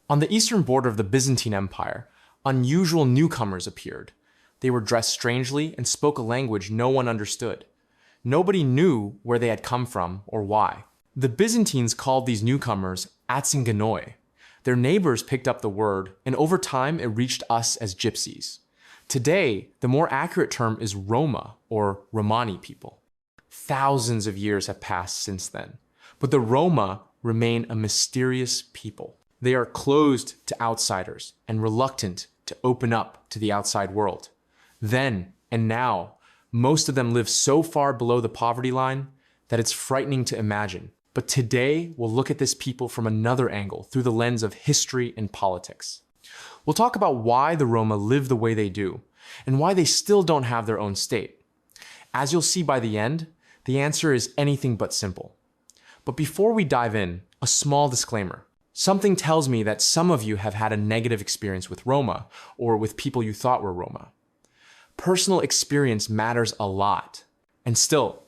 On the eastern border of the Byzantine Empire, unusual newcomers appeared. They were dressed strangely and spoke a language no one understood. Nobody knew where they had come from or why. The Byzantines called these newcomers Atsinganoi. Their neighbors picked up the word, and over time it reached us as Gypsies. Today, the more accurate term is Roma, or Romani people. Thousands of years have passed since then, but the Roma remain a mysterious people. They are closed to outsiders and reluctant to open up to the outside world. Then and now, most of them live so far below the poverty line that it's frightening to imagine. But today, we'll look at this people from another angle through the lens of history and politics. We'll talk about why the Roma live the way they do and why they still don't have their own state. As you'll see by the end, the answer is anything but simple. But before we dive in, a small disclaimer. Something tells me that some of you have had a negative experience with Roma or with people you thought were Roma. Personal experience matters a lot. And still,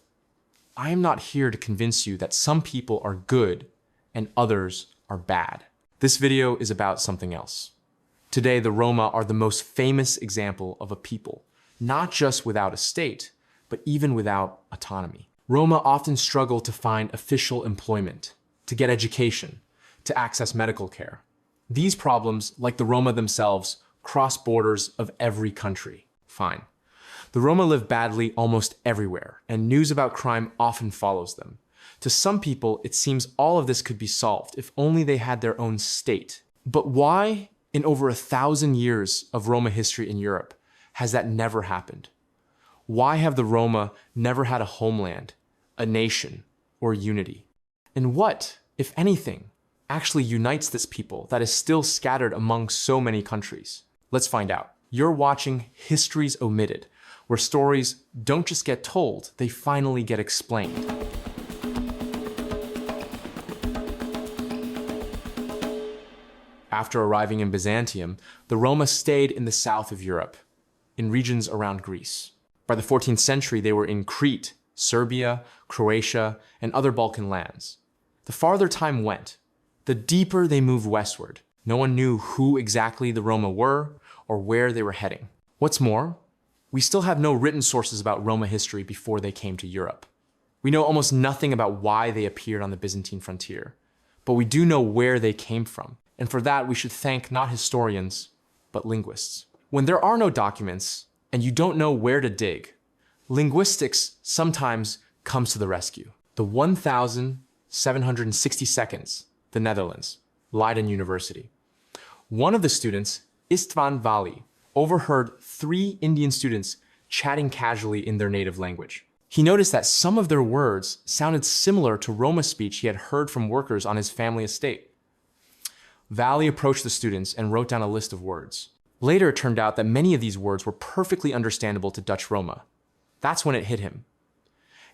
I am not here to convince you that some people are good and others are bad. This video is about something else. Today, the Roma are the most famous example of a people, not just without a state, but even without autonomy. Roma often struggle to find official employment, to get education, to access medical care. These problems, like the Roma themselves, cross borders of every country. Fine. The Roma live badly almost everywhere, and news about crime often follows them. To some people, it seems all of this could be solved if only they had their own state. But why, in over 1,000 years of Roma history in Europe, has that never happened? Why have the Roma never had a homeland, a nation, or unity? And what, if anything, actually unites this people that is still scattered among so many countries? Let's find out. You're watching Histories Omitted, where stories don't just get told, they finally get explained. After arriving in Byzantium, the Roma stayed in the south of Europe, in regions around Greece. By the 14th century, they were in Crete, Serbia, Croatia, and other Balkan lands. The farther time went, the deeper they moved westward. No one knew who exactly the Roma were or where they were heading. What's more, we still have no written sources about Roma history before they came to Europe. We know almost nothing about why they appeared on the Byzantine frontier, but we do know where they came from. And for that, we should thank not historians, but linguists. When there are no documents and you don't know where to dig, linguistics sometimes comes to the rescue. The 1762nd, the Netherlands, Leiden University. One of the students, Istvan Vali, overheard 3 Indian students chatting casually in their native language. He noticed that some of their words sounded similar to Roma speech he had heard from workers on his family estate. Vali approached the students and wrote down a list of words. Later, it turned out that many of these words were perfectly understandable to Dutch Roma. That's when it hit him.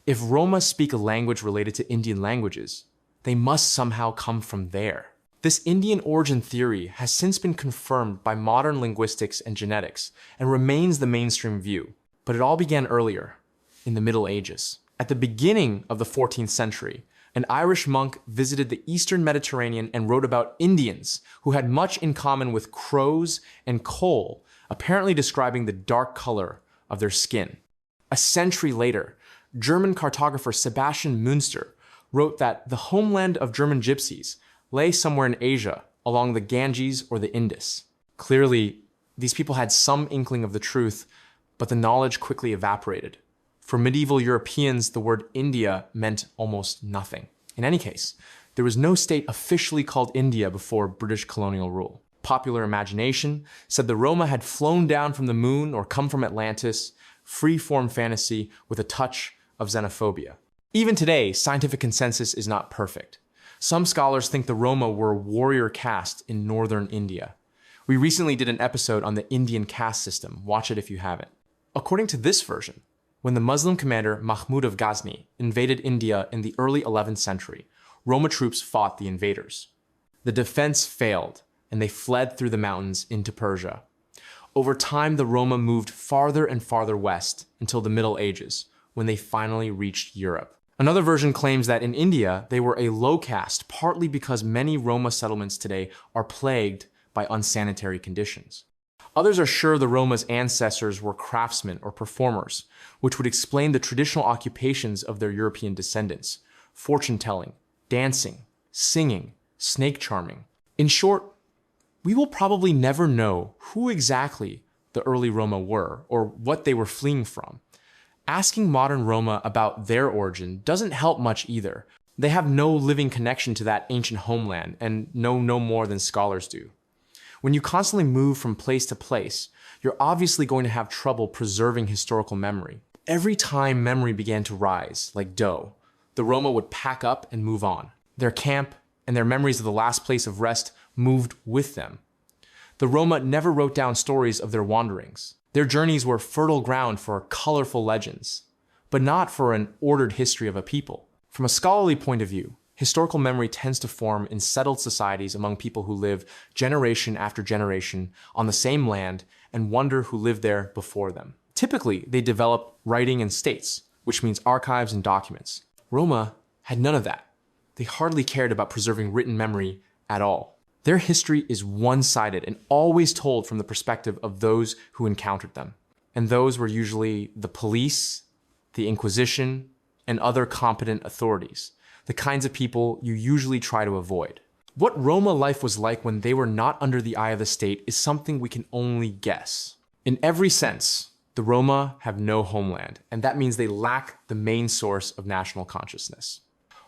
If Roma speak a language related to Indian languages, they must somehow come from there. This Indian origin theory has since been confirmed by modern linguistics and genetics and remains the mainstream view. But it all began earlier, in the Middle Ages. At the beginning of the 14th century, an Irish monk visited the Eastern Mediterranean and wrote about Indians who had much in common with crows and coal, apparently describing the dark color of their skin. A century later, German cartographer Sebastian Münster wrote that the homeland of German Gypsies lay somewhere in Asia, along the Ganges or the Indus. Clearly, these people had some inkling of the truth, but the knowledge quickly evaporated. For medieval Europeans, the word India meant almost nothing. In any case, there was no state officially called India before British colonial rule. Popular imagination said the Roma had flown down from the moon or come from Atlantis, free-form fantasy with a touch of xenophobia. Even today, scientific consensus is not perfect. Some scholars think the Roma were a warrior caste in northern India. We recently did an episode on the Indian caste system. Watch it if you haven't. According to this version, when the Muslim commander Mahmud of Ghazni invaded India in the early 11th century, Roma troops fought the invaders. The defense failed, and they fled through the mountains into Persia. Over time, the Roma moved farther and farther west until the Middle Ages, when they finally reached Europe. Another version claims that in India, they were a low caste, partly because many Roma settlements today are plagued by unsanitary conditions. Others are sure the Roma's ancestors were craftsmen or performers, which would explain the traditional occupations of their European descendants: fortune-telling, dancing, singing, snake charming. In short, we will probably never know who exactly the early Roma were or what they were fleeing from. Asking modern Roma about their origin doesn't help much either. They have no living connection to that ancient homeland and know no more than scholars do. When you constantly move from place to place, you're obviously going to have trouble preserving historical memory. Every time memory began to rise, like dough, the Roma would pack up and move on. Their camp and their memories of the last place of rest moved with them. The Roma never wrote down stories of their wanderings. Their journeys were fertile ground for colorful legends, but not for an ordered history of a people. From a scholarly point of view, historical memory tends to form in settled societies among people who live generation after generation on the same land and wonder who lived there before them. Typically, they develop writing in states, which means archives and documents. Roma had none of that. They hardly cared about preserving written memory at all. Their history is one-sided and always told from the perspective of those who encountered them. And those were usually the police, the Inquisition, and other competent authorities, the kinds of people you usually try to avoid. What Roma life was like when they were not under the eye of the state is something we can only guess. In every sense, the Roma have no homeland, and that means they lack the main source of national consciousness.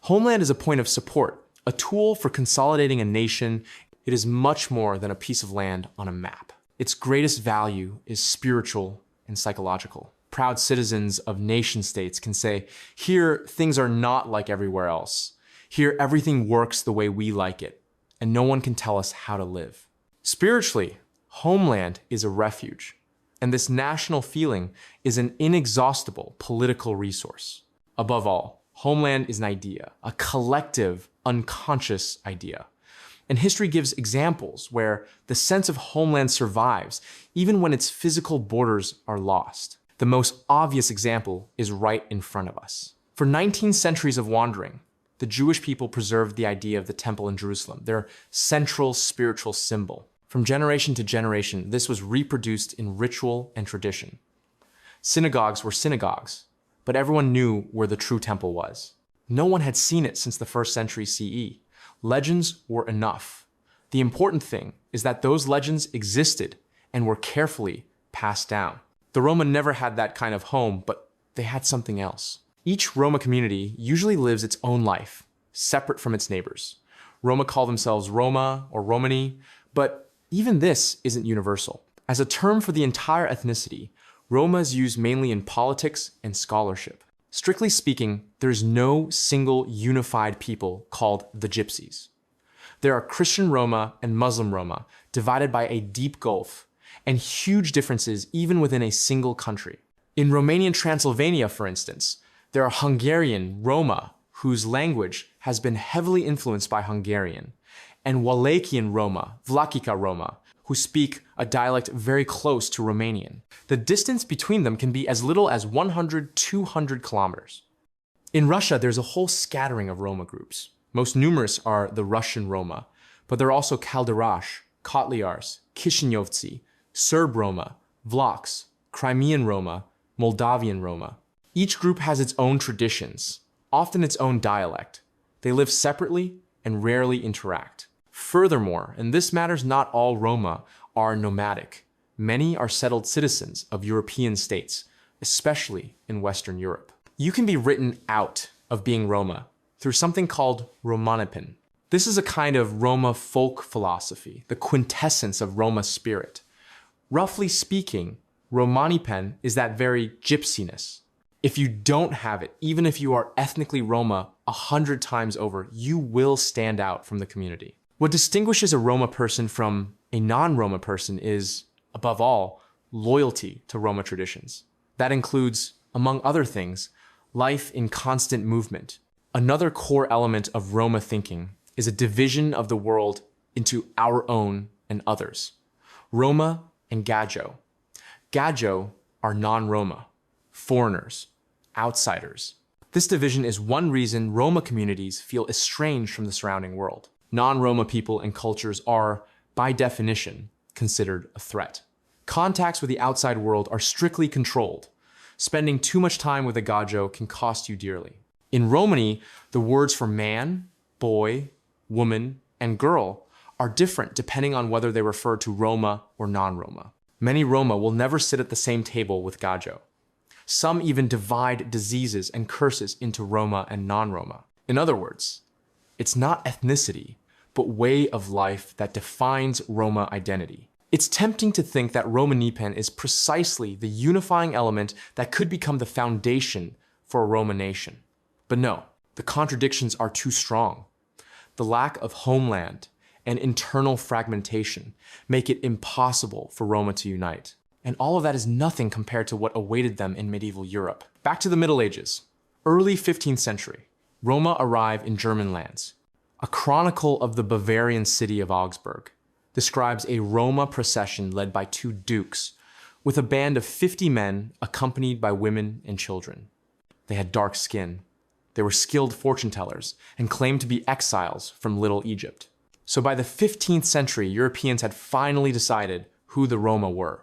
Homeland is a point of support, a tool for consolidating a nation. It is much more than a piece of land on a map. Its greatest value is spiritual and psychological. Proud citizens of nation states can say, here things are not like everywhere else. Here everything works the way we like it, and no one can tell us how to live. Spiritually, homeland is a refuge, and this national feeling is an inexhaustible political resource. Above all, homeland is an idea, a collective, unconscious idea. And history gives examples where the sense of homeland survives, even when its physical borders are lost. The most obvious example is right in front of us. For 19 centuries of wandering, the Jewish people preserved the idea of the temple in Jerusalem, their central spiritual symbol. From generation to generation, this was reproduced in ritual and tradition. Synagogues were synagogues, but everyone knew where the true temple was. No one had seen it since the 1st century CE. Legends were enough. The important thing is that those legends existed and were carefully passed down. The Roma never had that kind of home, but they had something else. Each Roma community usually lives its own life, separate from its neighbors. Roma call themselves Roma or Romani, but even this isn't universal. As a term for the entire ethnicity, Roma is used mainly in politics and scholarship. Strictly speaking, there is no single unified people called the Gypsies. There are Christian Roma and Muslim Roma, divided by a deep gulf, and huge differences even within a single country. In Romanian Transylvania, for instance, there are Hungarian Roma, whose language has been heavily influenced by Hungarian, and Wallachian Roma, Vlachica Roma, who speak a dialect very close to Romanian. The distance between them can be as little as 100–200 kilometers. In Russia, there's a whole scattering of Roma groups. Most numerous are the Russian Roma, but there are also Calderash, Kotliars, Kishinyovtsi, Serb Roma, Vlachs, Crimean Roma, Moldavian Roma. Each group has its own traditions, often its own dialect. They live separately and rarely interact. Furthermore, and this matters, not all Roma are nomadic. Many are settled citizens of European states, especially in Western Europe. You can be written out of being Roma through something called Romanipin. This is a kind of Roma folk philosophy, the quintessence of Roma spirit. Roughly speaking, Romanipen is that very gypsiness. If you don't have it, even if you are ethnically Roma 100 times over, you will stand out from the community. What distinguishes a Roma person from a non-Roma person is, above all, loyalty to Roma traditions. That includes, among other things, life in constant movement. Another core element of Roma thinking is a division of the world into our own and others. Roma and Gajo. Gajo are non-Roma, foreigners, outsiders. This division is one reason Roma communities feel estranged from the surrounding world. Non-Roma people and cultures are, by definition, considered a threat. Contacts with the outside world are strictly controlled. Spending too much time with a gajo can cost you dearly. In Romani, the words for man, boy, woman, and girl are different depending on whether they refer to Roma or non-Roma. Many Roma will never sit at the same table with gajo. Some even divide diseases and curses into Roma and non-Roma. In other words, it's not ethnicity, but way of life that defines Roma identity. It's tempting to think that Romanipen is precisely the unifying element that could become the foundation for a Roma nation. But no, the contradictions are too strong. The lack of homeland and internal fragmentation make it impossible for Roma to unite. And all of that is nothing compared to what awaited them in medieval Europe. Back to the Middle Ages. Early 15th century, Roma arrive in German lands. A chronicle of the Bavarian city of Augsburg describes a Roma procession led by two dukes, with a band of 50 men accompanied by women and children. They had dark skin. They were skilled fortune tellers and claimed to be exiles from Little Egypt. So by the 15th century, Europeans had finally decided who the Roma were: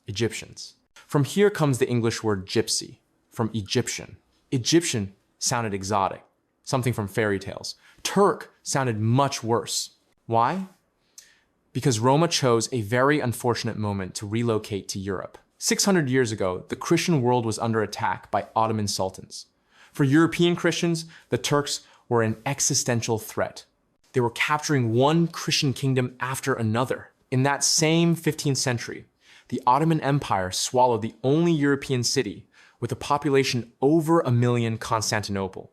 Egyptians. From here comes the English word gypsy, from Egyptian. Egyptian sounded exotic, something from fairy tales. Turk sounded much worse. Why? Because Roma chose a very unfortunate moment to relocate to Europe. 600 years ago, the Christian world was under attack by Ottoman sultans. For European Christians, the Turks were an existential threat. They were capturing one Christian kingdom after another. In that same 15th century, the Ottoman Empire swallowed the only European city with a population over 1 million, Constantinople.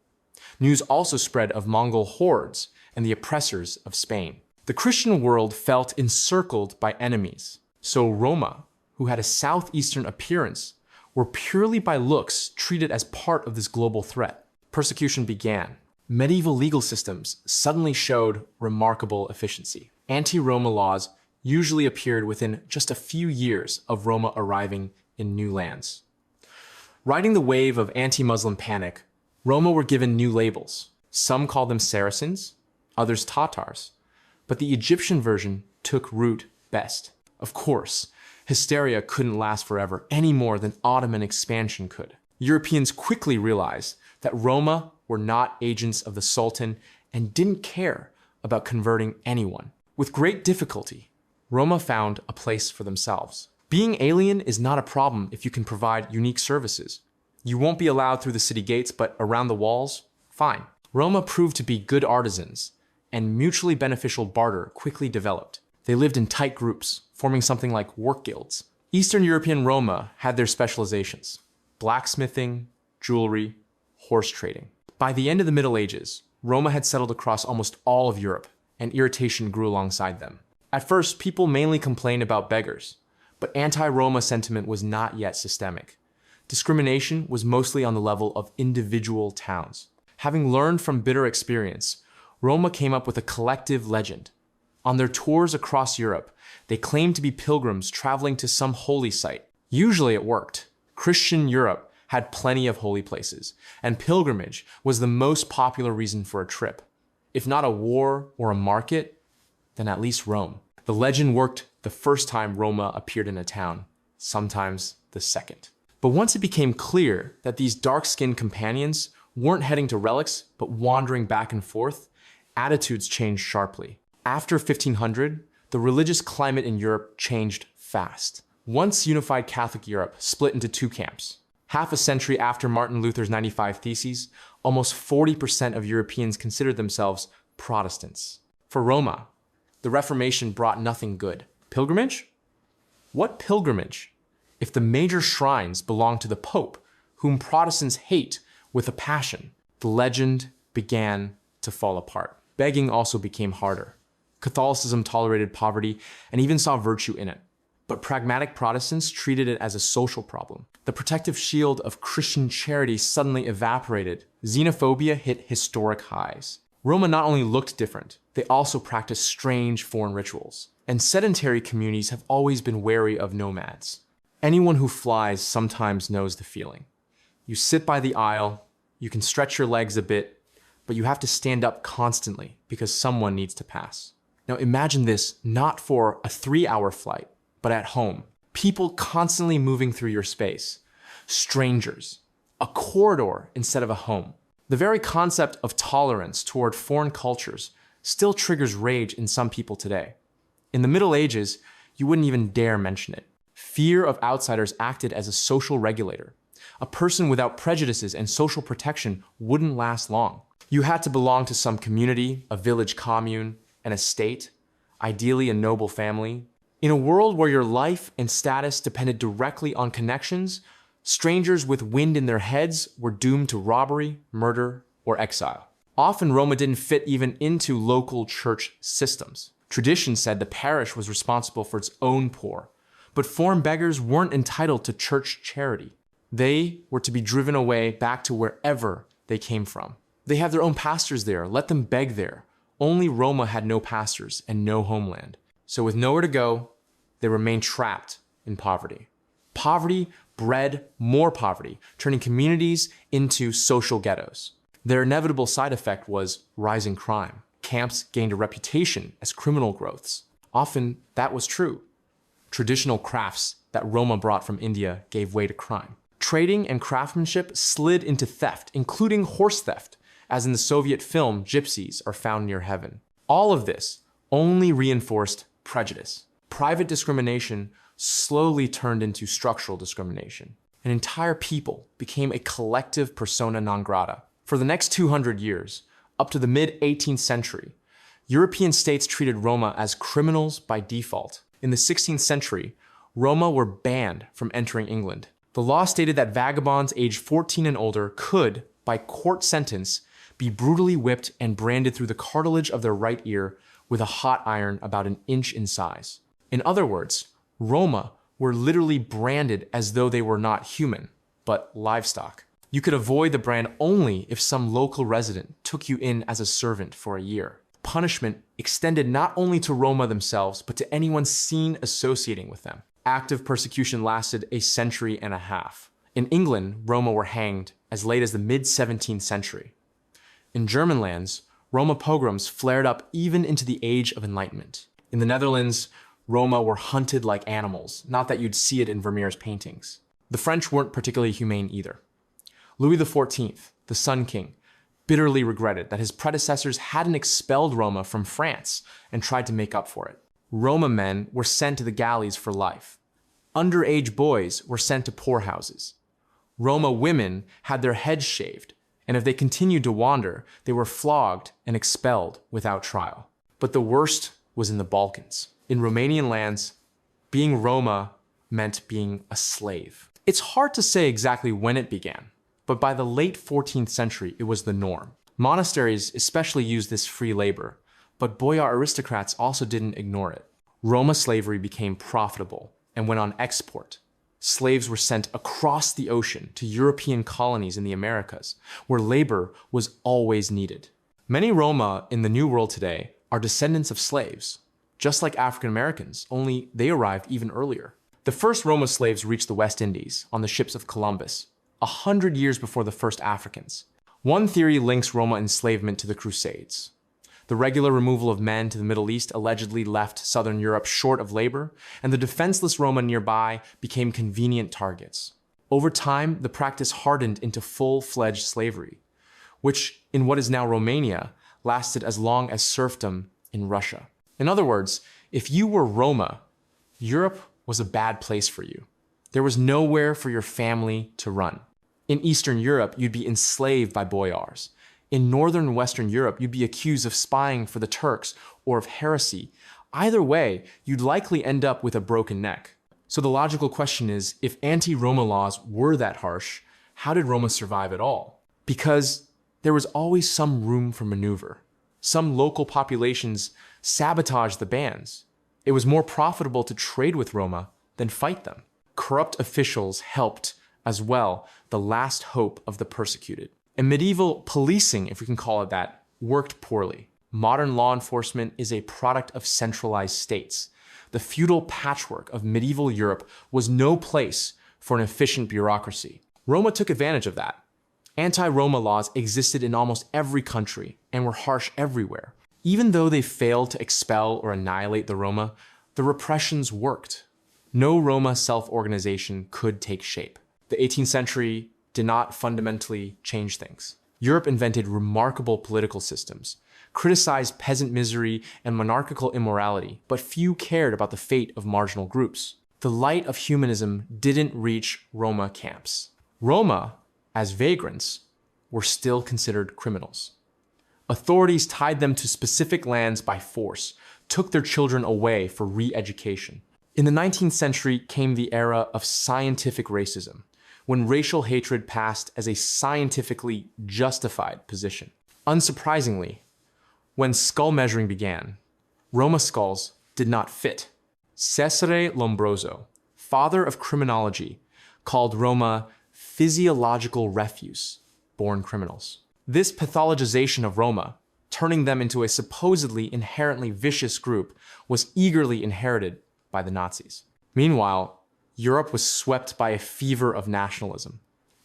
News also spread of Mongol hordes and the oppressors of Spain. The Christian world felt encircled by enemies. So Roma, who had a southeastern appearance, were purely by looks treated as part of this global threat. Persecution began. Medieval legal systems suddenly showed remarkable efficiency. Anti-Roma laws usually appeared within just a few years of Roma arriving in new lands. Riding the wave of anti-Muslim panic, Roma were given new labels. Some called them Saracens, others Tatars, but the Egyptian version took root best. Of course, hysteria couldn't last forever any more than Ottoman expansion could. Europeans quickly realized that Roma were not agents of the Sultan and didn't care about converting anyone. With great difficulty, Roma found a place for themselves. Being alien is not a problem if you can provide unique services. You won't be allowed through the city gates, but around the walls, fine. Roma proved to be good artisans, and mutually beneficial barter quickly developed. They lived in tight groups, forming something like work guilds. Eastern European Roma had their specializations: blacksmithing, jewelry, horse trading. By the end of the Middle Ages, Roma had settled across almost all of Europe, and irritation grew alongside them. At first, people mainly complained about beggars, but anti-Roma sentiment was not yet systemic. Discrimination was mostly on the level of individual towns. Having learned from bitter experience, Roma came up with a collective legend. On their tours across Europe, they claimed to be pilgrims traveling to some holy site. Usually it worked. Christian Europe had plenty of holy places, and pilgrimage was the most popular reason for a trip. If not a war or a market, then at least Rome. The legend worked the first time Roma appeared in a town, sometimes the second. But once it became clear that these dark-skinned companions weren't heading to relics, but wandering back and forth, attitudes changed sharply. After 1500, the religious climate in Europe changed fast. Once unified Catholic Europe split into two camps. Half a century after Martin Luther's 95 Theses, almost 40% of Europeans considered themselves Protestants. For Roma, the Reformation brought nothing good. Pilgrimage? What pilgrimage? If the major shrines belonged to the Pope, whom Protestants hate with a passion, the legend began to fall apart. Begging also became harder. Catholicism tolerated poverty and even saw virtue in it. But pragmatic Protestants treated it as a social problem. The protective shield of Christian charity suddenly evaporated. Xenophobia hit historic highs. Roma not only looked different, they also practiced strange foreign rituals. And sedentary communities have always been wary of nomads. Anyone who flies sometimes knows the feeling. You sit by the aisle, You can stretch your legs a bit, but you have to stand up constantly because someone needs to pass. Now imagine this not for a 3-hour flight, but at home. People constantly moving through your space. Strangers. A corridor instead of a home. The very concept of tolerance toward foreign cultures still triggers rage in some people today. In the Middle Ages, you wouldn't even dare mention it. Fear of outsiders acted as a social regulator. A person without prejudices and social protection wouldn't last long. You had to belong to some community, a village commune, an estate, ideally a noble family. In a world where your life and status depended directly on connections, strangers with wind in their heads were doomed to robbery, murder, or exile. Often Roma didn't fit even into local church systems. Tradition said the parish was responsible for its own poor, but foreign beggars weren't entitled to church charity. They were to be driven away back to wherever they came from. They have their own pastors there, let them beg there. Only Roma had no pastors and no homeland. So with nowhere to go, they remained trapped in poverty. Poverty bred more poverty, turning communities into social ghettos. Their inevitable side effect was rising crime. Camps gained a reputation as criminal growths. Often that was true. Traditional crafts that Roma brought from India gave way to crime. Trading and craftsmanship slid into theft, including horse theft, as in the Soviet film Gypsies are found near heaven. All of this only reinforced prejudice. Private discrimination slowly turned into structural discrimination. An entire people became a collective persona non grata. For the next 200 years, up to the mid-18th century, European states treated Roma as criminals by default. In the 16th century, Roma were banned from entering England. The law stated that vagabonds aged 14 and older could, by court sentence, be brutally whipped and branded through the cartilage of their right ear with a hot iron about an inch in size. In other words, Roma were literally branded as though they were not human, but livestock. You could avoid the brand only if some local resident took you in as a servant for a year. Punishment extended not only to Roma themselves, but to anyone seen associating with them. Active persecution lasted a century and a half. In England, Roma were hanged as late as the mid-17th century. In German lands, Roma pogroms flared up even into the Age of Enlightenment. In the Netherlands, Roma were hunted like animals, not that you'd see it in Vermeer's paintings. The French weren't particularly humane either. Louis XIV, the Sun King, bitterly regretted that his predecessors hadn't expelled Roma from France and tried to make up for it. Roma men were sent to the galleys for life. Underage boys were sent to poorhouses. Roma women had their heads shaved, and if they continued to wander, they were flogged and expelled without trial. But the worst was in the Balkans. In Romanian lands, being Roma meant being a slave. It's hard to say exactly when it began, but by the late 14th century, it was the norm. Monasteries especially used this free labor, but boyar aristocrats also didn't ignore it. Roma slavery became profitable and went on export. Slaves were sent across the ocean to European colonies in the Americas, where labor was always needed. Many Roma in the New World today are descendants of slaves, just like African Americans, only they arrived even earlier. The first Roma slaves reached the West Indies on the ships of Columbus, 100 years before the first Africans. One theory links Roma enslavement to the Crusades. The regular removal of men to the Middle East allegedly left Southern Europe short of labor, and the defenseless Roma nearby became convenient targets. Over time, the practice hardened into full-fledged slavery, which, in what is now Romania, lasted as long as serfdom in Russia. In other words, if you were Roma, Europe was a bad place for you. There was nowhere for your family to run. In Eastern Europe, you'd be enslaved by boyars. In Northern and Western Europe, you'd be accused of spying for the Turks or of heresy. Either way, you'd likely end up with a broken neck. So the logical question is, if anti-Roma laws were that harsh, how did Roma survive at all? Because there was always some room for maneuver. Some local populations sabotaged the bans. It was more profitable to trade with Roma than fight them. Corrupt officials helped, as well, the last hope of the persecuted. And medieval policing, if we can call it that, worked poorly. Modern law enforcement is a product of centralized states. The feudal patchwork of medieval Europe was no place for an efficient bureaucracy. Roma took advantage of that. Anti-Roma laws existed in almost every country and were harsh everywhere. Even though they failed to expel or annihilate the Roma, the repressions worked. No Roma self-organization could take shape. The 18th century did not fundamentally change things. Europe invented remarkable political systems, criticized peasant misery and monarchical immorality, but few cared about the fate of marginal groups. The light of humanism didn't reach Roma camps. Roma, as vagrants, were still considered criminals. Authorities tied them to specific lands by force, took their children away for re-education. In the 19th century came the era of scientific racism, when racial hatred passed as a scientifically justified position. Unsurprisingly, when skull measuring began, Roma skulls did not fit. Cesare Lombroso, father of criminology, called Roma physiological refuse, born criminals. This pathologization of Roma, turning them into a supposedly inherently vicious group, was eagerly inherited by the Nazis. Meanwhile, Europe was swept by a fever of nationalism,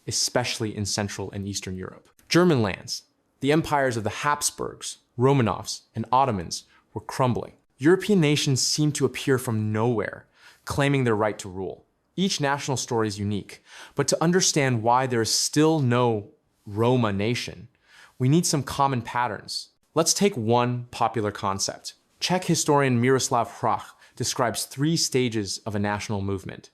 especially in Central and Eastern Europe. German lands, the empires of the Habsburgs, Romanovs, and Ottomans were crumbling. European nations seemed to appear from nowhere, claiming their right to rule. Each national story is unique, but to understand why there is still no Roma nation, we need some common patterns. Let's take one popular concept. Czech historian Miroslav Hrach describes 3 stages of a national movement.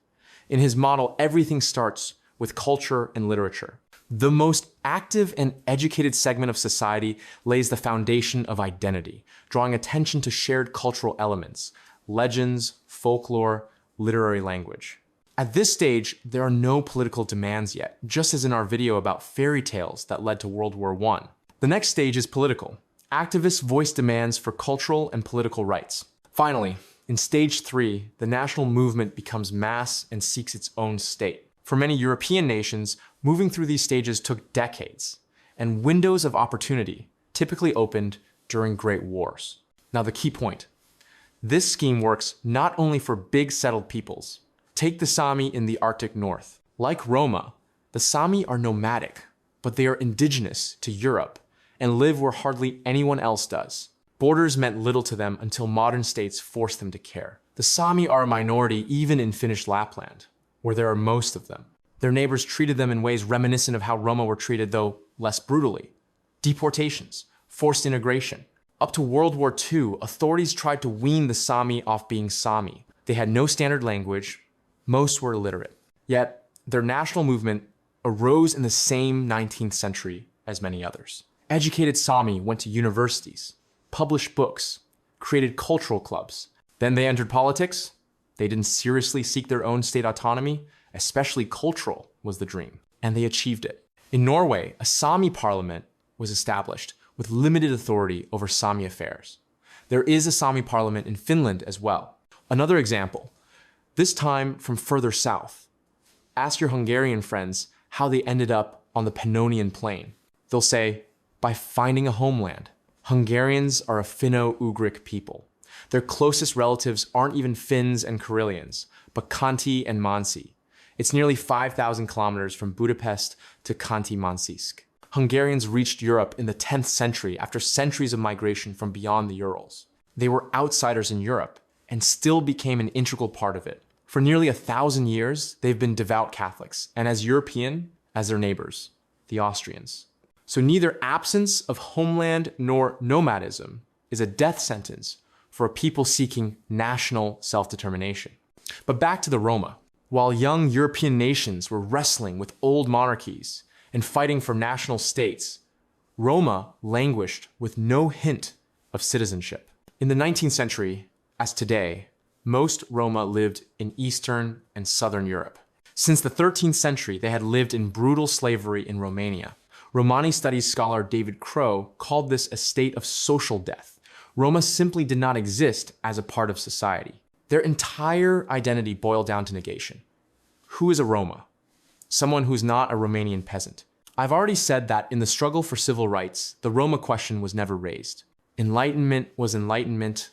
In his model, everything starts with culture and literature. The most active and educated segment of society lays the foundation of identity, drawing attention to shared cultural elements, legends, folklore, literary language. At this stage, there are no political demands yet, just as in our video about fairy tales that led to World War I. The next stage is political. Activists voice demands for cultural and political rights. Finally, in stage 3, the national movement becomes mass and seeks its own state. For many European nations, moving through these stages took decades, and windows of opportunity typically opened during great wars. Now the key point. This scheme works not only for big settled peoples. Take the Sami in the Arctic North. Like Roma, the Sami are nomadic, but they are indigenous to Europe and live where hardly anyone else does. Borders meant little to them until modern states forced them to care. The Sami are a minority even in Finnish Lapland, where there are most of them. Their neighbors treated them in ways reminiscent of how Roma were treated, though less brutally. Deportations, forced integration. Up to World War II, authorities tried to wean the Sami off being Sami. They had no standard language. Most were illiterate. Yet, their national movement arose in the same 19th century as many others. Educated Sami went to universities, published books, created cultural clubs. Then they entered politics. They didn't seriously seek their own state autonomy, especially cultural was the dream, and they achieved it. In Norway, a Sami parliament was established with limited authority over Sami affairs. There is a Sami parliament in Finland as well. Another example, this time from further south. Ask your Hungarian friends how they ended up on the Pannonian Plain. They'll say, by finding a homeland. Hungarians are a Finno-Ugric people. Their closest relatives aren't even Finns and Karelians, but Khanty and Mansi. It's nearly 5,000 kilometers from Budapest to Khanty-Mansiysk. Hungarians reached Europe in the 10th century after centuries of migration from beyond the Urals. They were outsiders in Europe and still became an integral part of it. For nearly 1,000 years, they've been devout Catholics and as European as their neighbors, the Austrians. So neither absence of homeland nor nomadism is a death sentence for a people seeking national self-determination. But back to the Roma. While young European nations were wrestling with old monarchies and fighting for national states, Roma languished with no hint of citizenship. In the 19th century, as today, most Roma lived in Eastern and Southern Europe. Since the 13th century, they had lived in brutal slavery in Romania. Romani studies scholar David Crow called this a state of social death. Roma simply did not exist as a part of society. Their entire identity boiled down to negation. Who is a Roma? Someone who's not a Romanian peasant. I've already said that in the struggle for civil rights, the Roma question was never raised. Enlightenment was enlightenment,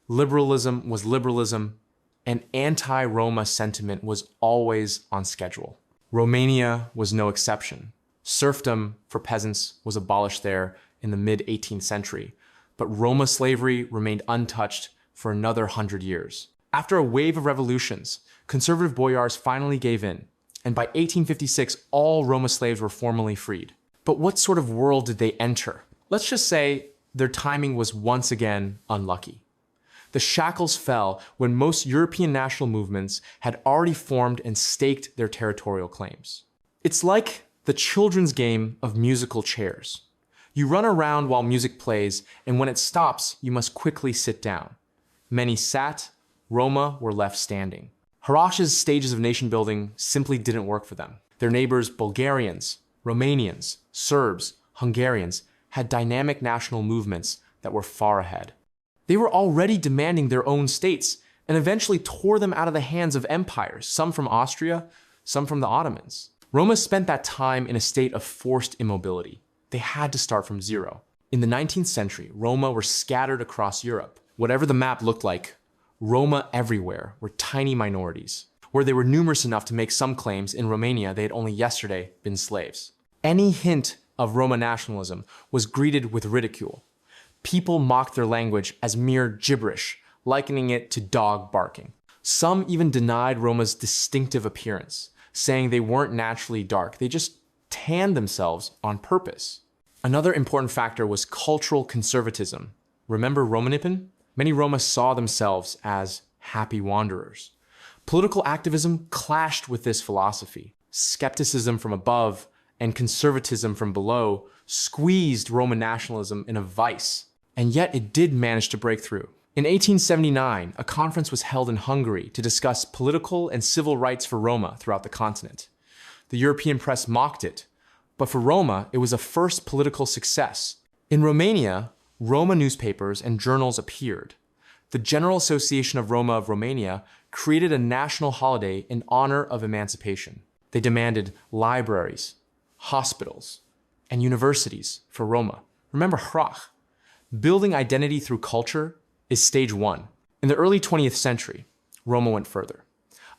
liberalism was liberalism, and anti-Roma sentiment was always on schedule. Romania was no exception. Serfdom for peasants was abolished there in the mid-18th century, but Roma slavery remained untouched for another 100 years. After a wave of revolutions, conservative boyars finally gave in, and by 1856, all Roma slaves were formally freed. But what sort of world did they enter? Let's just say their timing was once again unlucky. The shackles fell when most European national movements had already formed and staked their territorial claims. It's like the children's game of musical chairs. You run around while music plays, and when it stops, you must quickly sit down. Many sat, Roma were left standing. Haraš's stages of nation building simply didn't work for them. Their neighbors, Bulgarians, Romanians, Serbs, Hungarians, had dynamic national movements that were far ahead. They were already demanding their own states and eventually tore them out of the hands of empires, some from Austria, some from the Ottomans. Roma spent that time in a state of forced immobility. They had to start from zero. In the 19th century, Roma were scattered across Europe. Whatever the map looked like, Roma everywhere were tiny minorities. Where they were numerous enough to make some claims, in Romania they had only yesterday been slaves. Any hint of Roma nationalism was greeted with ridicule. People mocked their language as mere gibberish, likening it to dog barking. Some even denied Roma's distinctive appearance, saying they weren't naturally dark, they just tanned themselves on purpose. Another important factor was cultural conservatism. Remember Romanipen? Many Roma saw themselves as happy wanderers. Political activism clashed with this philosophy. Skepticism from above and conservatism from below squeezed Roman nationalism in a vice, and yet it did manage to break through. In 1879, a conference was held in Hungary to discuss political and civil rights for Roma throughout the continent. The European press mocked it, but for Roma, it was a first political success. In Romania, Roma newspapers and journals appeared. The General Association of Roma of Romania created a national holiday in honor of emancipation. They demanded libraries, hospitals, and universities for Roma. Remember Hrach. Building identity through culture is stage one. In the early 20th century, Roma went further.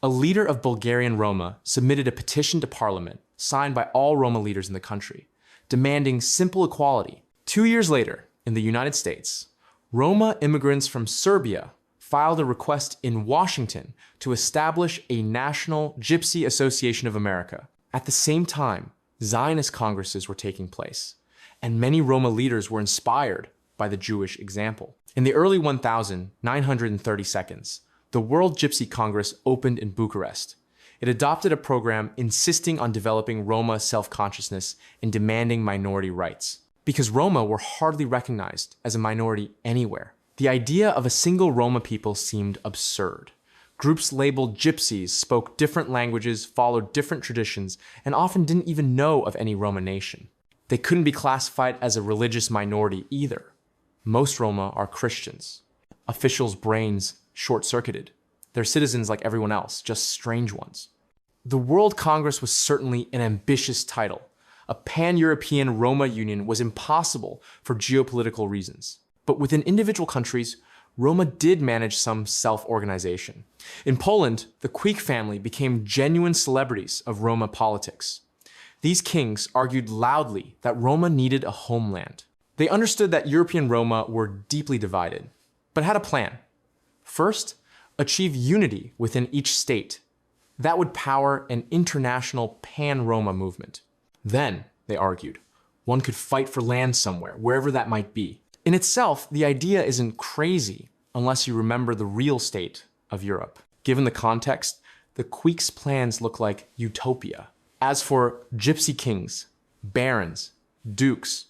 A leader of Bulgarian Roma submitted a petition to parliament, signed by all Roma leaders in the country, demanding simple equality. 2 years later, in the United States, Roma immigrants from Serbia filed a request in Washington to establish a national Gypsy Association of America. At the same time, Zionist congresses were taking place, and many Roma leaders were inspired by the Jewish example. In the early 1932, the World Gypsy Congress opened in Bucharest. It adopted a program insisting on developing Roma self-consciousness and demanding minority rights. Because Roma were hardly recognized as a minority anywhere. The idea of a single Roma people seemed absurd. Groups labeled Gypsies spoke different languages, followed different traditions, and often didn't even know of any Roma nation. They couldn't be classified as a religious minority either. Most Roma are Christians. Officials' brains short-circuited. They're citizens like everyone else, just strange ones. The World Congress was certainly an ambitious title. A pan-European Roma Union was impossible for geopolitical reasons. But within individual countries, Roma did manage some self-organization. In Poland, the Queek family became genuine celebrities of Roma politics. These kings argued loudly that Roma needed a homeland. They understood that European Roma were deeply divided, but had a plan. First, achieve unity within each state. That would power an international pan-Roma movement. Then, they argued, one could fight for land somewhere, wherever that might be. In itself, the idea isn't crazy unless you remember the real state of Europe. Given the context, the Queeks' plans look like utopia. As for gypsy kings, barons, dukes,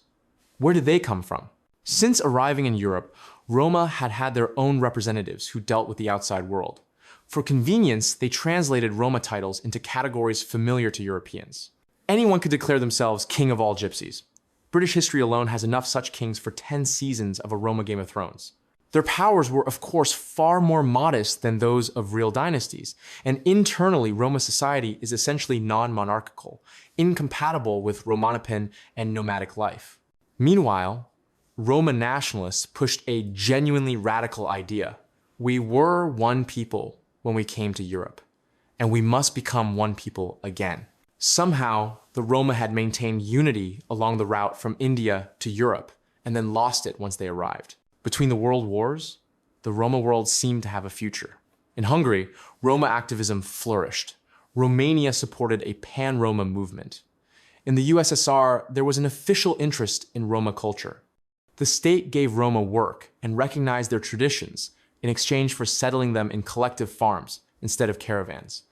where did they come from? Since arriving in Europe, Roma had had their own representatives who dealt with the outside world. For convenience, they translated Roma titles into categories familiar to Europeans. Anyone could declare themselves king of all gypsies. British history alone has enough such kings for 10 seasons of a Roma Game of Thrones. Their powers were, of course, far more modest than those of real dynasties, and internally, Roma society is essentially non-monarchical, incompatible with Romanipen and nomadic life. Meanwhile, Roma nationalists pushed a genuinely radical idea. We were one people when we came to Europe, and we must become one people again. Somehow, The Roma had maintained unity along the route from India to Europe, and then lost it once they arrived. Between the world wars, the Roma world seemed to have a future. In Hungary, Roma activism flourished. Romania supported a pan-Roma movement. In the USSR, there was an official interest in Roma culture. The state gave Roma work and recognized their traditions in exchange for settling them in collective farms instead of caravans.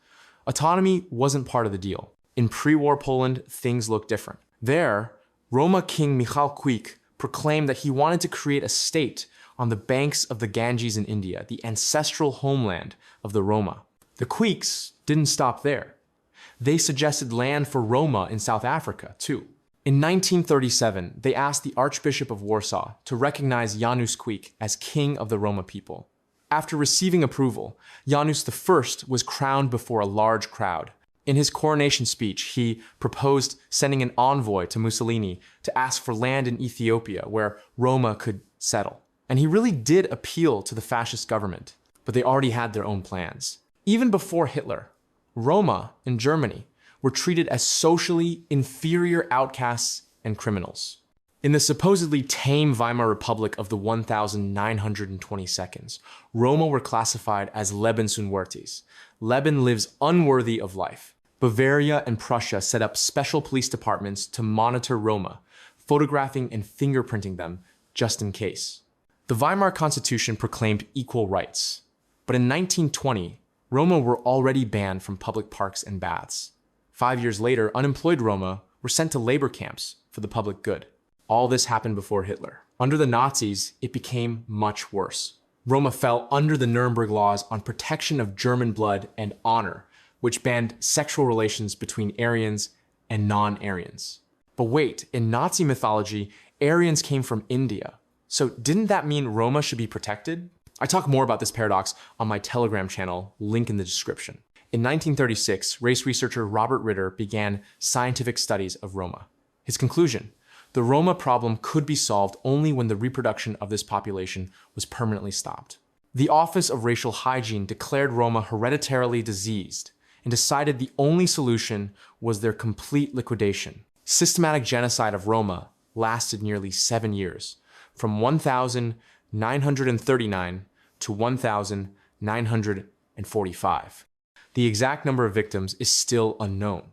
Autonomy wasn't part of the deal. In pre-war Poland, things looked different. There, Roma king Michał Kwiek proclaimed that he wanted to create a state on the banks of the Ganges in India, the ancestral homeland of the Roma. The Kwieks didn't stop there. They suggested land for Roma in South Africa, too. In 1937, they asked the Archbishop of Warsaw to recognize Janusz Kwiek as king of the Roma people. After receiving approval, Janusz I was crowned before a large crowd. In his coronation speech, he proposed sending an envoy to Mussolini to ask for land in Ethiopia where Roma could settle. And he really did appeal to the fascist government, but they already had their own plans. Even before Hitler, Roma in Germany were treated as socially inferior outcasts and criminals. In the supposedly tame Weimar Republic of the 1922, Roma were classified as Lebensunwürdig. Leben lives unworthy of life. Bavaria and Prussia set up special police departments to monitor Roma, photographing and fingerprinting them just in case. The Weimar Constitution proclaimed equal rights, but in 1920, Roma were already banned from public parks and baths. 5 years later, unemployed Roma were sent to labor camps for the public good. All this happened before Hitler. Under the Nazis, it became much worse. Roma fell under the Nuremberg laws on protection of German blood and honor, which banned sexual relations between Aryans and non-Aryans. But wait, in Nazi mythology, Aryans came from India. So didn't that mean Roma should be protected? I talk more about this paradox on my Telegram channel, link in the description. In 1936, race researcher Robert Ritter began scientific studies of Roma. His conclusion: the Roma problem could be solved only when the reproduction of this population was permanently stopped. The Office of Racial Hygiene declared Roma hereditarily diseased and decided the only solution was their complete liquidation. Systematic genocide of Roma lasted nearly 7 years, from 1939 to 1945. The exact number of victims is still unknown.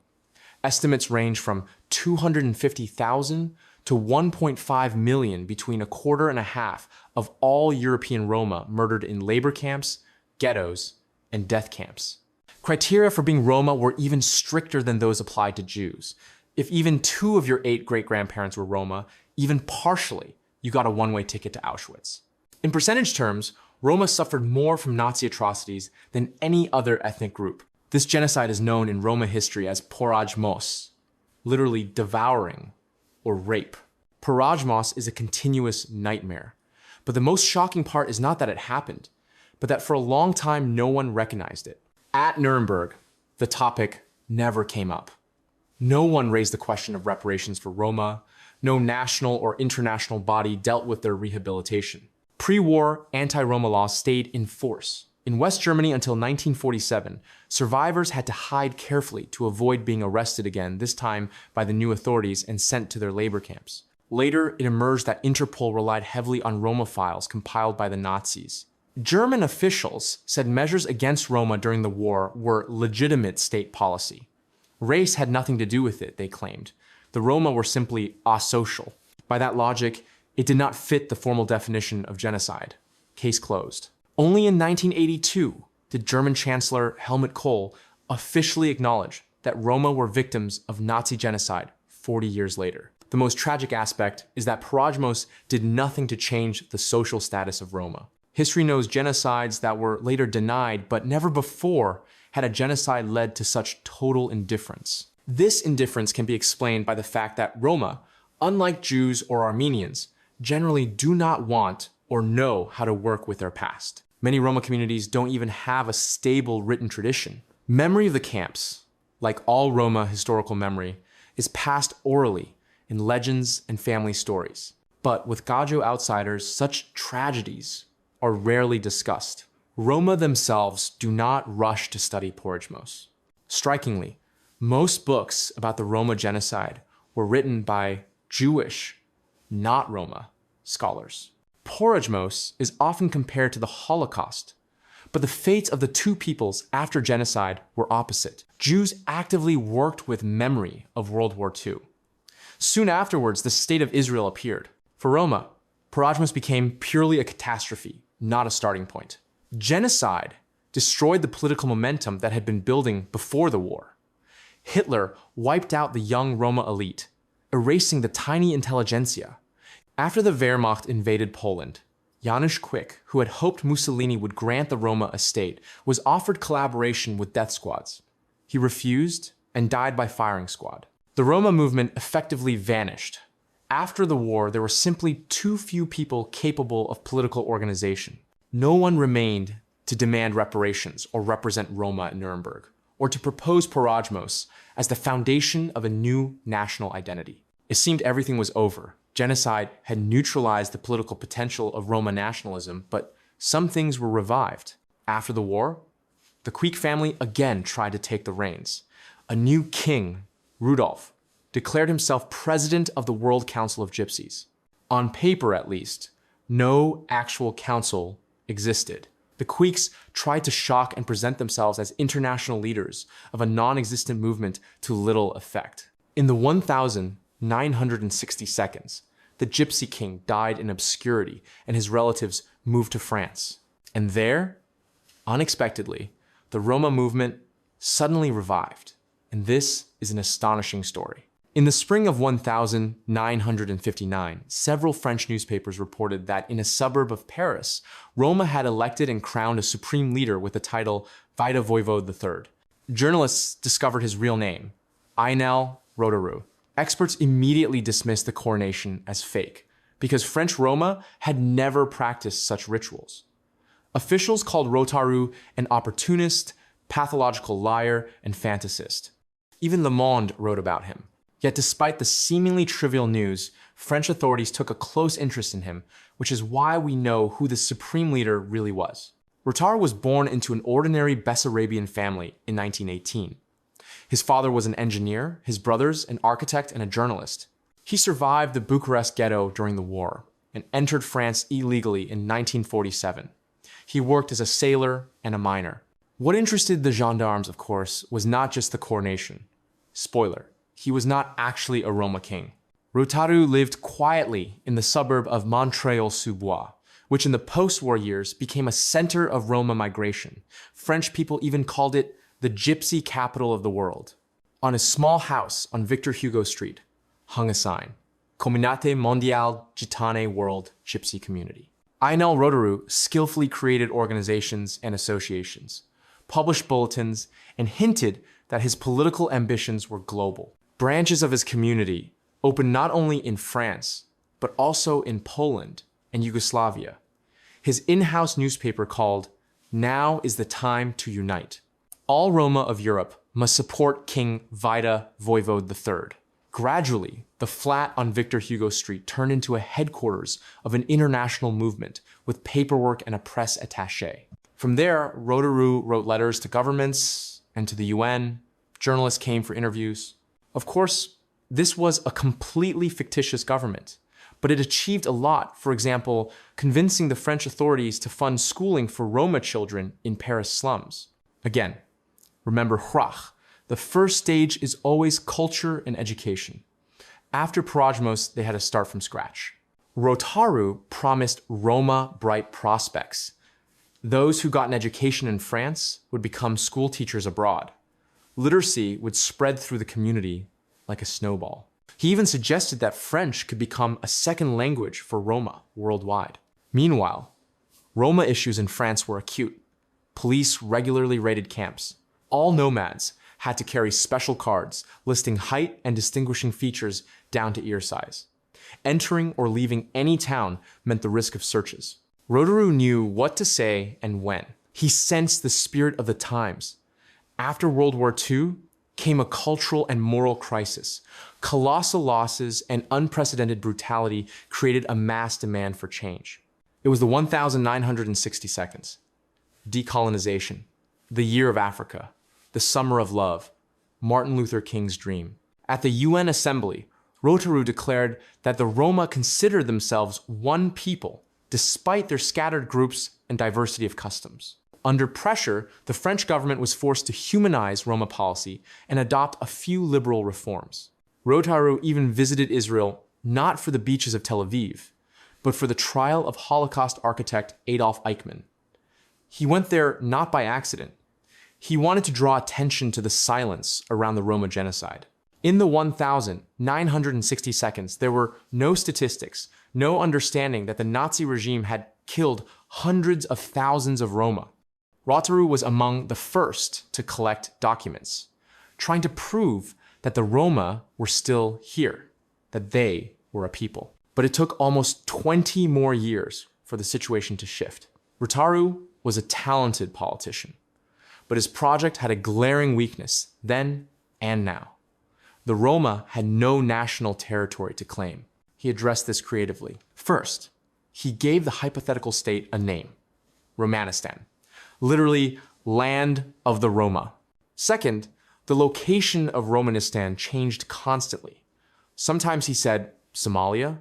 Estimates range from 250,000 to 1.5 million between 1.25 of all European Roma murdered in labor camps, ghettos, and death camps. Criteria for being Roma were even stricter than those applied to Jews. If even 2 of your 8 great-grandparents were Roma, even partially, you got a one-way ticket to Auschwitz. In percentage terms, Roma suffered more from Nazi atrocities than any other ethnic group. This genocide is known in Roma history as porajmos, literally devouring or rape. Porajmos is a continuous nightmare. But the most shocking part is not that it happened, but that for a long time no one recognized it. At Nuremberg, the topic never came up. No one raised the question of reparations for Roma. No national or international body dealt with their rehabilitation. Pre-war anti-Roma laws stayed in force. In West Germany until 1947, survivors had to hide carefully to avoid being arrested again, this time by the new authorities, and sent to their labor camps. Later, it emerged that Interpol relied heavily on Roma files compiled by the Nazis. German officials said measures against Roma during the war were legitimate state policy. Race had nothing to do with it, they claimed. The Roma were simply asocial. By that logic, it did not fit the formal definition of genocide. Case closed. Only in 1982 did German Chancellor Helmut Kohl officially acknowledge that Roma were victims of Nazi genocide 40 years later. The most tragic aspect is that porajmos did nothing to change the social status of Roma. History knows genocides that were later denied, but never before had a genocide led to such total indifference. This indifference can be explained by the fact that Roma, unlike Jews or Armenians, generally do not want or know how to work with their past. Many Roma communities don't even have a stable written tradition. Memory of the camps, like all Roma historical memory, is passed orally in legends and family stories. But with Gajo outsiders, such tragedies are rarely discussed. Roma themselves do not rush to study porajmos. Strikingly, Most books about the Roma genocide were written by Jewish, not Roma, scholars. Porajmos is often compared to the Holocaust, but the fates of the two peoples after genocide were opposite. Jews actively worked with memory of World War II. Soon afterwards, the State of Israel appeared. For Roma, Porajmos became purely a catastrophe, not a starting point. Genocide destroyed the political momentum that had been building before the war. Hitler wiped out the young Roma elite, erasing the tiny intelligentsia. After the Wehrmacht invaded Poland, Janusz Quick, who had hoped Mussolini would grant the Roma a state, was offered collaboration with death squads. He refused and died by firing squad. The Roma movement effectively vanished. After the war, there were simply too few people capable of political organization. No one remained to demand reparations or represent Roma at Nuremberg, or to propose Porajmos as the foundation of a new national identity. It seemed everything was over. Genocide had neutralized the political potential of Roma nationalism, but some things were revived. After the war, the Quick family again tried to take the reins. A new king, Rudolf, declared himself president of the World Council of Gypsies. On paper, at least, no actual council existed. The Quicks tried to shock and present themselves as international leaders of a non-existent movement to little effect. In the 1,960 seconds, the Gypsy king died in obscurity and his relatives moved to France. And there, unexpectedly, the Roma movement suddenly revived. And this is an astonishing story. In the spring of 1959, several French newspapers reported that in a suburb of Paris, Roma had elected and crowned a supreme leader with the title Vaida Voivode III. Journalists discovered his real name, Ainel Roederer. Experts immediately dismissed the coronation as fake, because French Roma had never practiced such rituals. Officials called Roederer an opportunist, pathological liar, and fantasist. Even Le Monde wrote about him. Yet despite the seemingly trivial news, French authorities took a close interest in him, which is why we know who the supreme leader really was. Roederer was born into an ordinary Bessarabian family in 1918. His father was an engineer, his brothers an architect and a journalist. He survived the Bucharest ghetto during the war and entered France illegally in 1947. He worked as a sailor and a miner. What interested the gendarmes, of course, was not just the coronation. Spoiler, he was not actually a Roma king. Roederer lived quietly in the suburb of Montreuil-sous-Bois, which in the post-war years became a center of Roma migration. French people even called it the gypsy capital of the world. On his small house on Victor Hugo Street hung a sign, Communauté Mondiale Gitane World Gypsy Community. Ainel Roederer skillfully created organizations and associations, published bulletins, and hinted that his political ambitions were global. Branches of his community opened not only in France, but also in Poland and Yugoslavia. His in-house newspaper called Now is the Time to Unite. All Roma of Europe must support King Vaida Voivode III. Gradually, the flat on Victor Hugo Street turned into a headquarters of an international movement with paperwork and a press attaché. From there, Roederer wrote letters to governments and to the UN. Journalists came for interviews. Of course, this was a completely fictitious government, but it achieved a lot, for example, convincing the French authorities to fund schooling for Roma children in Paris slums. Again, remember Hrach, the first stage is always culture and education. After Porajmos, they had to start from scratch. Roederer promised Roma bright prospects. Those who got an education in France would become school teachers abroad. Literacy would spread through the community like a snowball. He even suggested that French could become a second language for Roma worldwide. Meanwhile, Roma issues in France were acute. Police regularly raided camps. All nomads had to carry special cards listing height and distinguishing features down to ear size. Entering or leaving any town meant the risk of searches. Roederer knew what to say and when. He sensed the spirit of the times. After World War II came a cultural and moral crisis. Colossal losses and unprecedented brutality created a mass demand for change. It was the 1,960 seconds. Decolonization, the year of Africa, the summer of love, Martin Luther King's dream. At the UN Assembly, Rotaru declared that the Roma considered themselves one people, despite their scattered groups and diversity of customs. Under pressure, the French government was forced to humanize Roma policy and adopt a few liberal reforms. Rotaru even visited Israel not for the beaches of Tel Aviv, but for the trial of Holocaust architect Adolf Eichmann. He went there not by accident. He wanted to draw attention to the silence around the Roma genocide. In the 1,960 seconds, there were no statistics, no understanding that the Nazi regime had killed hundreds of thousands of Roma. Rotaru was among the first to collect documents, trying to prove that the Roma were still here, that they were a people. But it took almost 20 more years for the situation to shift. Rotaru was a talented politician, but his project had a glaring weakness then and now. The Roma had no national territory to claim. He addressed this creatively. First, he gave the hypothetical state a name, Romanistan, literally land of the Roma. Second, the location of Romanistan changed constantly. Sometimes he said Somalia,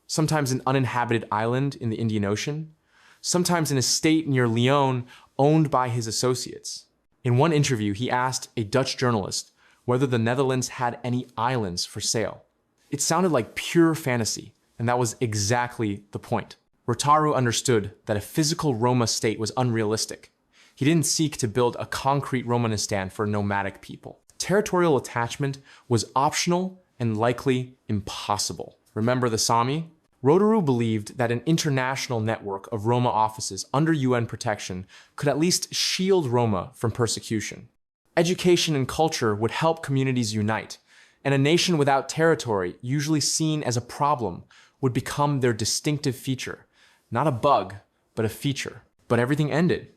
sometimes an uninhabited island in the Indian Ocean, sometimes an estate near Lyon owned by his associates. In one interview, he asked a Dutch journalist whether the Netherlands had any islands for sale. It sounded like pure fantasy, and that was exactly the point. Rotaru understood that a physical Roma state was unrealistic. He didn't seek to build a concrete Romanistan for nomadic people. Territorial attachment was optional and likely impossible. Remember the Sami? Rotaru believed that an international network of Roma offices under UN protection could at least shield Roma from persecution. Education and culture would help communities unite, and a nation without territory, usually seen as a problem, would become their distinctive feature. Not a bug, but a feature. But everything ended.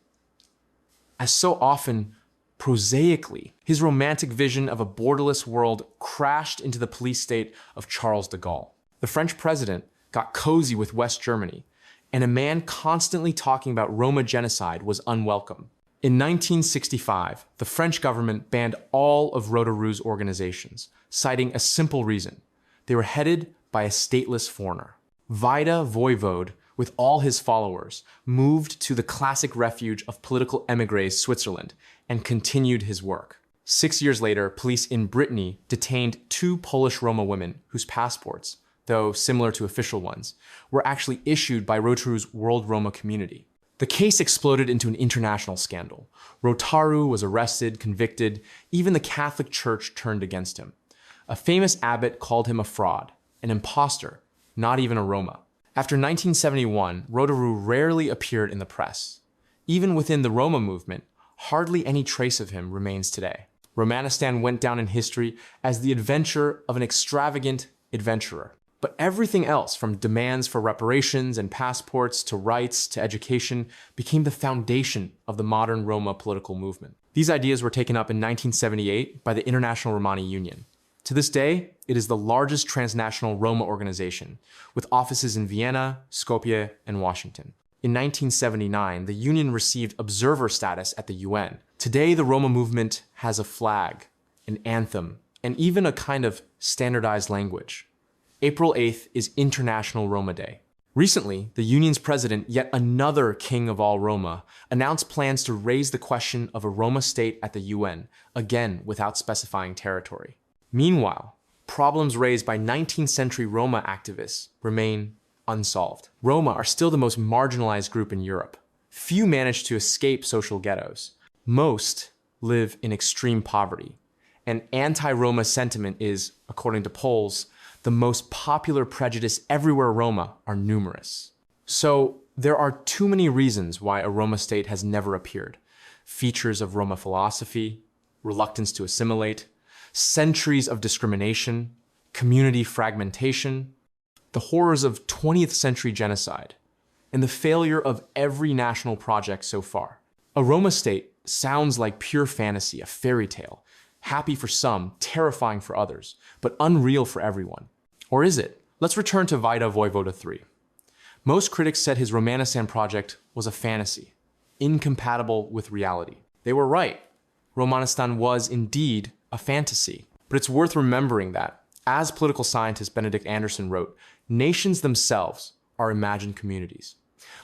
As so often, prosaically, his romantic vision of a borderless world crashed into the police state of Charles de Gaulle. The French president got cozy with West Germany, and a man constantly talking about Roma genocide was unwelcome. In 1965, the French government banned all of Rotaru's organizations, citing a simple reason. They were headed by a stateless foreigner. Vaida Voivode, with all his followers, moved to the classic refuge of political émigrés, Switzerland, and continued his work. 6 years later, police in Brittany detained 2 Polish Roma women whose passports, though similar to official ones, were actually issued by Rotaru's World Roma Community. The case exploded into an international scandal. Rotaru was arrested, convicted, even the Catholic Church turned against him. A famous abbot called him a fraud, an imposter, not even a Roma. After 1971, Rotaru rarely appeared in the press. Even within the Roma movement, hardly any trace of him remains today. Romanistan went down in history as the adventure of an extravagant adventurer. But everything else, from demands for reparations and passports to rights to education, became the foundation of the modern Roma political movement. These ideas were taken up in 1978 by the International Romani Union. To this day, it is the largest transnational Roma organization, with offices in Vienna, Skopje, and Washington. In 1979, the union received observer status at the UN. Today, the Roma movement has a flag, an anthem, and even a kind of standardized language. April 8th is International Roma Day. Recently, the union's president, yet another king of all Roma, announced plans to raise the question of a Roma state at the UN, again without specifying territory. Meanwhile, problems raised by 19th century Roma activists remain unsolved. Roma are still the most marginalized group in Europe. Few manage to escape social ghettos. Most live in extreme poverty. And anti-Roma sentiment is, according to polls, the most popular prejudice everywhere Roma are numerous. So there are too many reasons why a Roma state has never appeared. Features of Roma philosophy, reluctance to assimilate, centuries of discrimination, community fragmentation, the horrors of 20th century genocide, and the failure of every national project so far. A Roma state sounds like pure fantasy, a fairy tale, happy for some, terrifying for others, but unreal for everyone. Or is it? Let's return to Vaida Voivode III. Most critics said his Romanistan project was a fantasy, incompatible with reality. They were right. Romanistan was indeed a fantasy. But it's worth remembering that, as political scientist Benedict Anderson wrote, nations themselves are imagined communities.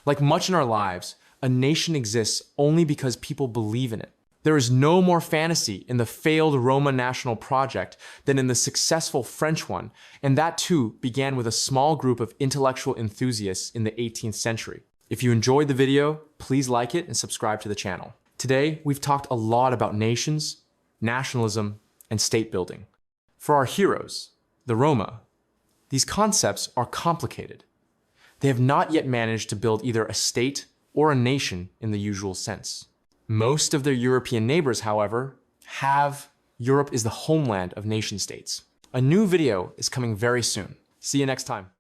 Like much in our lives, a nation exists only because people believe in it. There is no more fantasy in the failed Roma national project than in the successful French one, and that too began with a small group of intellectual enthusiasts in the 18th century. If you enjoyed the video, please like it and subscribe to the channel. Today, we've talked a lot about nations, nationalism, and state building. For our heroes, the Roma, these concepts are complicated. They have not yet managed to build either a state or a nation in the usual sense. Most of their European neighbors, however, have. Europe is the homeland of nation states. A new video is coming very soon. See you next time.